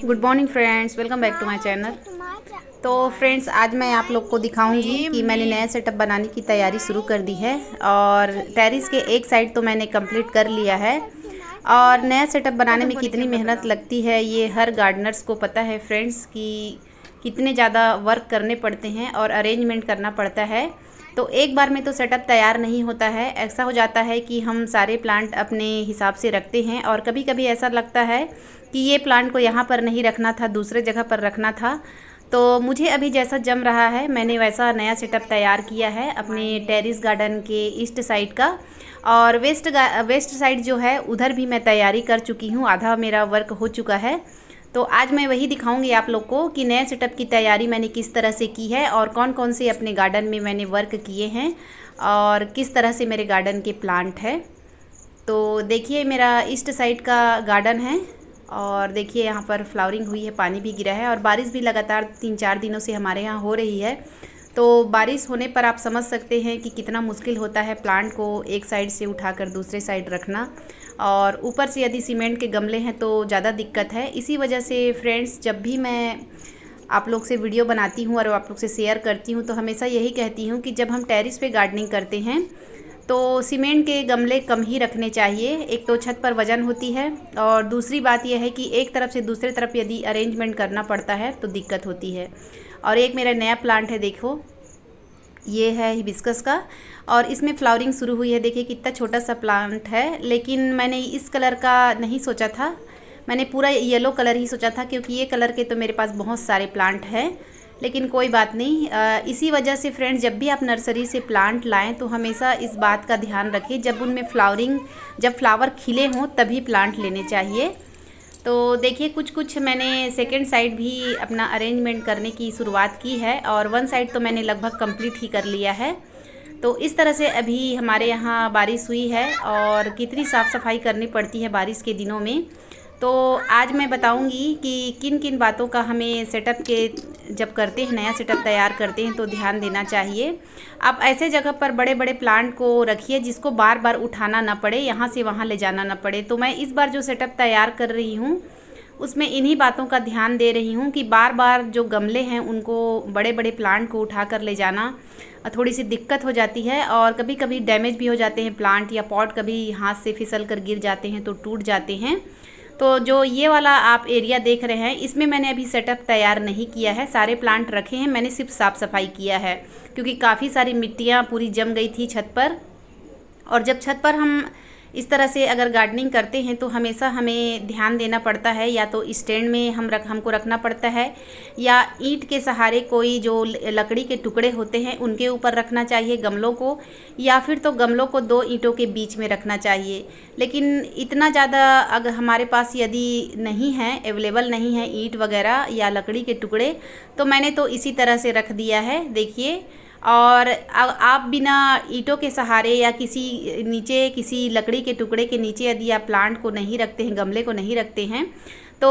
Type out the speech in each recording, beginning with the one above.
Good morning friends, welcome back to my channel. तो friends, आज मैं आप लोग को दिखाऊंगी कि मैंने नया सेटअप बनाने की तैयारी शुरू कर दी है और टेरेस के एक साइड तो मैंने कंप्लीट कर लिया है। और नया सेटअप बनाने में कितनी मेहनत लगती है ये हर गार्डनर्स को पता है फ्रेंड्स, कि कितने ज़्यादा वर्क करने पड़ते हैं और अरेंजमेंट करना पड़ता है। तो एक बार में तो सेटअप तैयार नहीं होता है। ऐसा हो जाता है कि हम सारे प्लांट अपने हिसाब से रखते हैं और कभी कभी ऐसा लगता है कि ये प्लांट को यहाँ पर नहीं रखना था, दूसरे जगह पर रखना था। तो मुझे अभी जैसा जम रहा है मैंने वैसा नया सेटअप तैयार किया है अपने टेरेस गार्डन के ईस्ट साइड का। और वेस्ट साइड जो है उधर भी मैं तैयारी कर चुकी हूँ, आधा मेरा वर्क हो चुका है। तो आज मैं वही दिखाऊंगी आप लोग को कि नए सेटअप की तैयारी मैंने किस तरह से की है और कौन कौन से अपने गार्डन में मैंने वर्क किए हैं और किस तरह से मेरे गार्डन के प्लांट है। तो देखिए, मेरा ईस्ट साइड का गार्डन है और देखिए यहाँ पर फ्लावरिंग हुई है, पानी भी गिरा है और बारिश भी लगातार 3-4 दिनों से हमारे यहाँ हो रही है। तो बारिश होने पर आप समझ सकते हैं कि कितना मुश्किल होता है प्लांट को एक साइड से उठाकर दूसरे साइड रखना। और ऊपर से यदि सीमेंट के गमले हैं तो ज़्यादा दिक्कत है। इसी वजह से फ्रेंड्स, जब भी मैं आप लोग से वीडियो बनाती हूँ और आप लोग से शेयर करती हूँ तो हमेशा यही कहती हूँ कि जब हम टेरेस पे गार्डनिंग करते हैं तो सीमेंट के गमले कम ही रखने चाहिए। एक तो छत पर वजन होती है और दूसरी बात यह है कि एक तरफ से दूसरे तरफ यदि अरेंजमेंट करना पड़ता है तो दिक्कत होती है। और एक मेरा नया प्लांट है, देखो ये है हिबिस्कस का और इसमें फ्लावरिंग शुरू हुई है। देखिए कितना छोटा सा प्लांट है, लेकिन मैंने इस कलर का नहीं सोचा था, मैंने पूरा येलो कलर ही सोचा था क्योंकि ये कलर के तो मेरे पास बहुत सारे प्लांट हैं। लेकिन कोई बात नहीं। इसी वजह से फ्रेंड्स, जब भी आप नर्सरी से प्लांट लाएं तो हमेशा इस बात का ध्यान रखें, जब उनमें जब फ्लावर खिले हों तभी प्लांट लेने चाहिए। तो देखिए कुछ मैंने सेकंड साइड भी अपना अरेंजमेंट करने की शुरुआत की है और वन साइड तो मैंने लगभग कंप्लीट ही कर लिया है। तो इस तरह से अभी हमारे यहाँ बारिश हुई है और कितनी साफ़ सफाई करनी पड़ती है बारिश के दिनों में। तो आज मैं बताऊंगी कि किन किन बातों का हमें सेटअप के जब करते हैं, नया सेटअप तैयार करते हैं तो ध्यान देना चाहिए। आप ऐसे जगह पर बड़े बड़े प्लांट को रखिए जिसको बार बार उठाना ना पड़े, यहाँ से वहाँ ले जाना ना पड़े। तो मैं इस बार जो सेटअप तैयार कर रही हूँ उसमें इन्हीं बातों का ध्यान दे रही हूँ कि बार बार जो गमले हैं उनको, बड़े बड़े प्लांट को उठा कर ले जाना थोड़ी सी दिक्कत हो जाती है और कभी कभी डैमेज भी हो जाते हैं प्लांट, या पॉट कभी हाथ से फिसल कर गिर जाते हैं तो टूट जाते हैं। तो जो ये वाला आप एरिया देख रहे हैं इसमें मैंने अभी सेटअप तैयार नहीं किया है, सारे प्लांट रखे हैं, मैंने सिर्फ साफ़ सफाई किया है क्योंकि काफ़ी सारी मिट्टियाँ पूरी जम गई थी छत पर। और जब छत पर हम इस तरह से अगर गार्डनिंग करते हैं तो हमेशा हमें ध्यान देना पड़ता है, या तो स्टैंड में हमको रखना पड़ता है या ईंट के सहारे कोई जो लकड़ी के टुकड़े होते हैं उनके ऊपर रखना चाहिए गमलों को, या फिर तो गमलों को 2 ईंटों के बीच में रखना चाहिए। लेकिन इतना ज़्यादा अगर हमारे पास यदि नहीं है, अवेलेबल नहीं है ईंट वगैरह या लकड़ी के टुकड़े, तो मैंने तो इसी तरह से रख दिया है, देखिए। और आप बिना ईंटों के सहारे या किसी लकड़ी के टुकड़े के नीचे यदि आप प्लांट को नहीं रखते हैं, गमले को नहीं रखते हैं, तो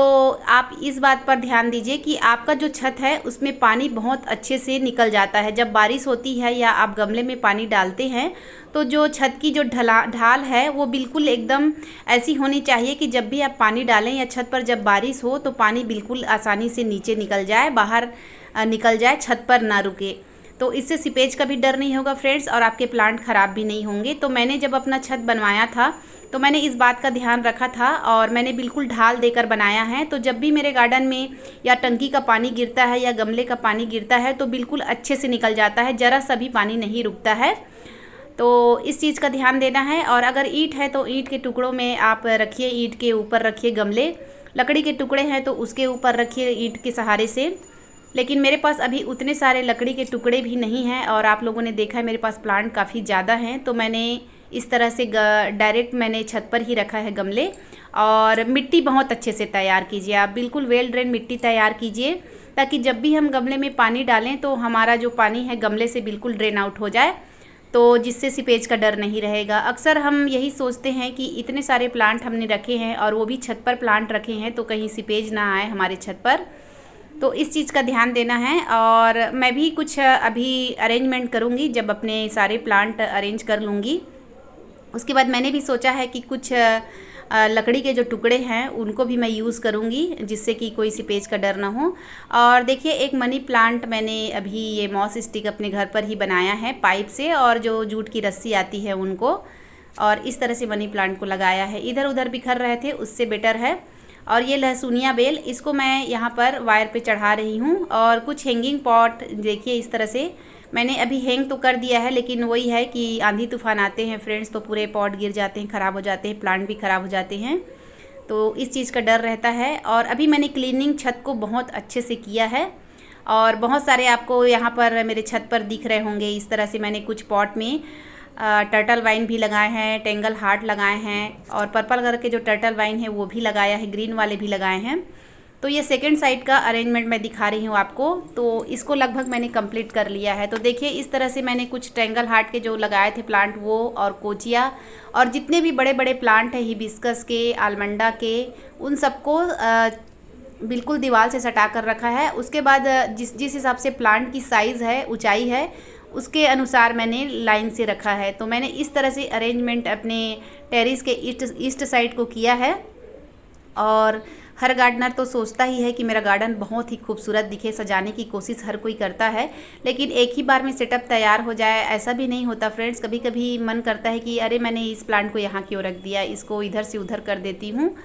आप इस बात पर ध्यान दीजिए कि आपका जो छत है उसमें पानी बहुत अच्छे से निकल जाता है। जब बारिश होती है या आप गमले में पानी डालते हैं तो जो छत की जो ढाल है वो बिल्कुल एकदम ऐसी होनी चाहिए कि जब भी आप पानी डालें या छत पर जब बारिश हो तो पानी बिल्कुल आसानी से नीचे निकल जाए, बाहर निकल जाए, छत पर ना रुके। तो इससे सीपेज का भी डर नहीं होगा फ्रेंड्स और आपके प्लांट ख़राब भी नहीं होंगे। तो मैंने जब अपना छत बनवाया था तो मैंने इस बात का ध्यान रखा था और मैंने बिल्कुल ढाल देकर बनाया है। तो जब भी मेरे गार्डन में या टंकी का पानी गिरता है या गमले का पानी गिरता है तो बिल्कुल अच्छे से निकल जाता है, ज़रा सा भी पानी नहीं रुकता है। तो इस चीज़ का ध्यान देना है। और अगर ईंट है तो ईंट के टुकड़ों में आप रखिए, ईंट के ऊपर रखिए गमले, लकड़ी के टुकड़े हैं तो उसके ऊपर रखिए ईंट के सहारे से। लेकिन मेरे पास अभी उतने सारे लकड़ी के टुकड़े भी नहीं हैं और आप लोगों ने देखा है मेरे पास प्लांट काफ़ी ज़्यादा हैं, तो मैंने इस तरह से डायरेक्ट मैंने छत पर ही रखा है गमले। और मिट्टी बहुत अच्छे से तैयार कीजिए, आप बिल्कुल वेल ड्रेन मिट्टी तैयार कीजिए ताकि जब भी हम गमले में पानी डालें तो हमारा जो पानी है गमले से बिल्कुल ड्रेन आउट हो जाए, तो जिससे सीपेज का डर नहीं रहेगा। अक्सर हम यही सोचते हैं कि इतने सारे प्लांट हमने रखे हैं और वो भी छत पर प्लांट रखे हैं तो कहीं सीपेज ना आए हमारे छत पर, तो इस चीज़ का ध्यान देना है। और मैं भी कुछ अभी अरेंजमेंट करूँगी, जब अपने सारे प्लांट अरेंज कर लूँगी उसके बाद मैंने भी सोचा है कि कुछ लकड़ी के जो टुकड़े हैं उनको भी मैं यूज़ करूँगी, जिससे कि कोई सी पेज का डर ना हो। और देखिए एक मनी प्लांट मैंने अभी ये मॉस स्टिक अपने घर पर ही बनाया है पाइप से, और जो जूट की रस्सी आती है उनको, और इस तरह से मनी प्लांट को लगाया है। इधर उधर बिखर रहे थे उससे बेटर है। और ये लहसुनिया बेल, इसको मैं यहाँ पर वायर पे चढ़ा रही हूँ। और कुछ हैंगिंग पॉट देखिए इस तरह से मैंने अभी हैंग तो कर दिया है, लेकिन वही है कि आंधी तूफान आते हैं फ्रेंड्स तो पूरे पॉट गिर जाते हैं, ख़राब हो जाते हैं, प्लांट भी ख़राब हो जाते हैं, तो इस चीज़ का डर रहता है। और अभी मैंने क्लीनिंग छत को बहुत अच्छे से किया है, और बहुत सारे आपको यहाँ पर मेरे छत पर दिख रहे होंगे। इस तरह से मैंने कुछ पॉट में टर्टल वाइन भी लगाए हैं, टेंगल हार्ट लगाए हैं, और पर्पल कलर के जो टर्टल वाइन है वो भी लगाया है, ग्रीन वाले भी लगाए हैं। तो ये सेकंड साइड का अरेंजमेंट मैं दिखा रही हूँ आपको। तो इसको लगभग मैंने कंप्लीट कर लिया है। तो देखिए इस तरह से मैंने कुछ टेंगल हार्ट के जो लगाए थे प्लांट वो, और कोचिया, और जितने भी बड़े बड़े प्लांट हैं हिबिस्कस के, आलमंडा के, उन सबको बिल्कुल दीवार से सटा कर रखा है। उसके बाद जिस हिसाब से प्लांट की साइज़ है, ऊंचाई है, उसके अनुसार मैंने लाइन से रखा है। तो मैंने इस तरह से अरेंजमेंट अपने टेरेस के ईस्ट साइड को किया है। और हर गार्डनर तो सोचता ही है कि मेरा गार्डन बहुत ही खूबसूरत दिखे, सजाने की कोशिश हर कोई करता है, लेकिन एक ही बार में सेटअप तैयार हो जाए ऐसा भी नहीं होता फ्रेंड्स। कभी कभी मन करता है कि अरे मैंने इस प्लांट को यहाँ क्यों रख दिया, इसको इधर से उधर कर देती हूँ।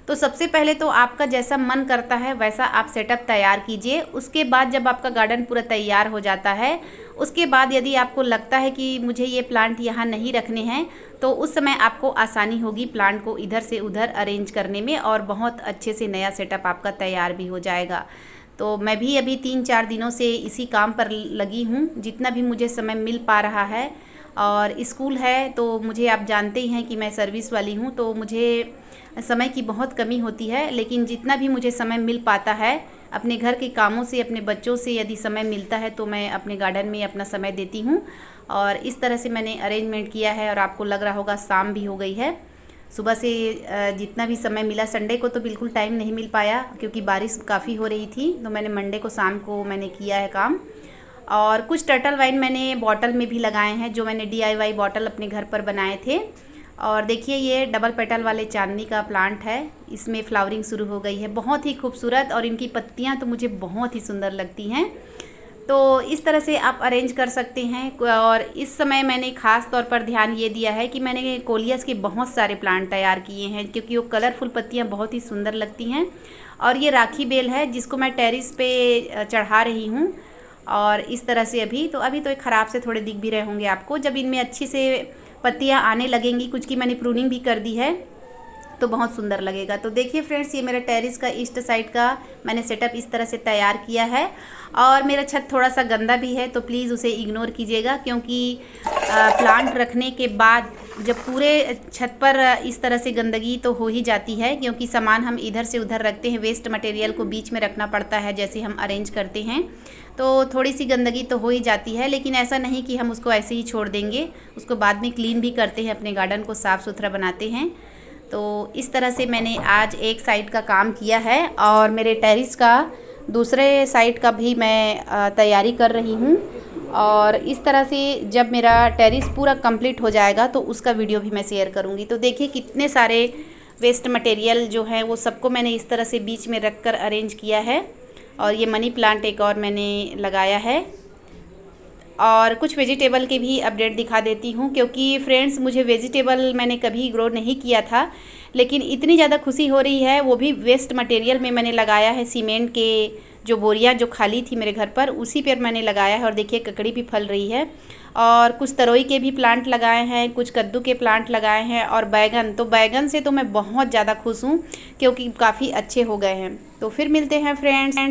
तो सबसे पहले तो आपका जैसा मन करता है वैसा आप सेटअप तैयार कीजिए। उसके बाद जब आपका गार्डन पूरा तैयार हो जाता है, उसके बाद यदि आपको लगता है कि मुझे ये प्लांट यहाँ नहीं रखने हैं, तो उस समय आपको आसानी होगी प्लांट को इधर से उधर अरेंज करने में, और बहुत अच्छे से नया सेटअप आपका तैयार भी हो जाएगा। तो मैं भी अभी 3-4 दिनों से इसी काम पर लगी हूँ, जितना भी मुझे समय मिल पा रहा है। और स्कूल है तो मुझे आप जानते ही हैं कि मैं सर्विस वाली हूँ, तो मुझे समय की बहुत कमी होती है, लेकिन जितना भी मुझे समय मिल पाता है अपने घर के कामों से, अपने बच्चों से यदि समय मिलता है तो मैं अपने गार्डन में अपना समय देती हूँ। और इस तरह से मैंने अरेंजमेंट किया है। और आपको लग रहा होगा शाम भी हो गई है। सुबह से जितना भी समय मिला, संडे को तो बिल्कुल टाइम नहीं मिल पाया क्योंकि बारिश काफ़ी हो रही थी, तो मैंने मंडे को शाम को मैंने किया है काम। और कुछ टर्टल वाइन मैंने बॉटल में भी लगाए हैं, जो मैंने DIY बॉटल अपने घर पर बनाए थे। और देखिए ये डबल पेटल वाले चांदनी का प्लांट है, इसमें फ्लावरिंग शुरू हो गई है, बहुत ही खूबसूरत, और इनकी पत्तियां तो मुझे बहुत ही सुंदर लगती हैं। तो इस तरह से आप अरेंज कर सकते हैं। और इस समय मैंने ख़ास तौर पर ध्यान ये दिया है कि मैंने कोलियस के बहुत सारे प्लांट तैयार किए हैं, क्योंकि वो कलरफुल पत्तियाँ बहुत ही सुंदर लगती हैं। और ये राखी बेल है जिसको मैं टेरेस पे चढ़ा रही हूँ। और इस तरह से अभी तो एक ख़राब से थोड़े दिख भी रहे होंगे आपको, जब इनमें अच्छी से पत्तियां आने लगेंगी, कुछ की मैंने प्रूनिंग भी कर दी है, तो बहुत सुंदर लगेगा। तो देखिए फ्रेंड्स, ये मेरा टेरेस का ईस्ट साइड का मैंने सेटअप इस तरह से तैयार किया है। और मेरा छत थोड़ा सा गंदा भी है, तो प्लीज़ उसे इग्नोर कीजिएगा, क्योंकि प्लांट रखने के बाद जब पूरे छत पर इस तरह से गंदगी तो हो ही जाती है, क्योंकि सामान हम इधर से उधर रखते हैं, वेस्ट मटेरियल को बीच में रखना पड़ता है जैसे हम अरेंज करते हैं, तो थोड़ी सी गंदगी तो हो ही जाती है। लेकिन ऐसा नहीं कि हम उसको ऐसे ही छोड़ देंगे, उसको बाद में क्लीन भी करते हैं, अपने गार्डन को साफ़ सुथरा बनाते हैं। तो इस तरह से मैंने आज एक साइड का काम किया है, और मेरे टेरेस का दूसरे साइड का भी मैं तैयारी कर रही हूँ। और इस तरह से जब मेरा टेरेस पूरा कंप्लीट हो जाएगा तो उसका वीडियो भी मैं शेयर करूँगी। तो देखिए कितने सारे वेस्ट मटेरियल जो हैं वो सबको मैंने इस तरह से बीच में रख कर अरेंज किया है। और ये मनी प्लांट एक और मैंने लगाया है। और कुछ वेजिटेबल के भी अपडेट दिखा देती हूँ, क्योंकि फ्रेंड्स मुझे वेजिटेबल मैंने कभी ग्रो नहीं किया था, लेकिन इतनी ज़्यादा खुशी हो रही है। वो भी वेस्ट मटेरियल में मैंने लगाया है, सीमेंट के जो बोरियाँ जो खाली थी मेरे घर पर, उसी पर मैंने लगाया है। और देखिए ककड़ी भी फल रही है। और कुछ तरोई के भी प्लांट लगाए हैं, कुछ कद्दू के प्लांट लगाए हैं, और बैगन, तो बैगन से तो मैं बहुत ज़्यादा खुश हूँ क्योंकि काफ़ी अच्छे हो गए हैं। तो फिर मिलते हैं फ्रेंड्स।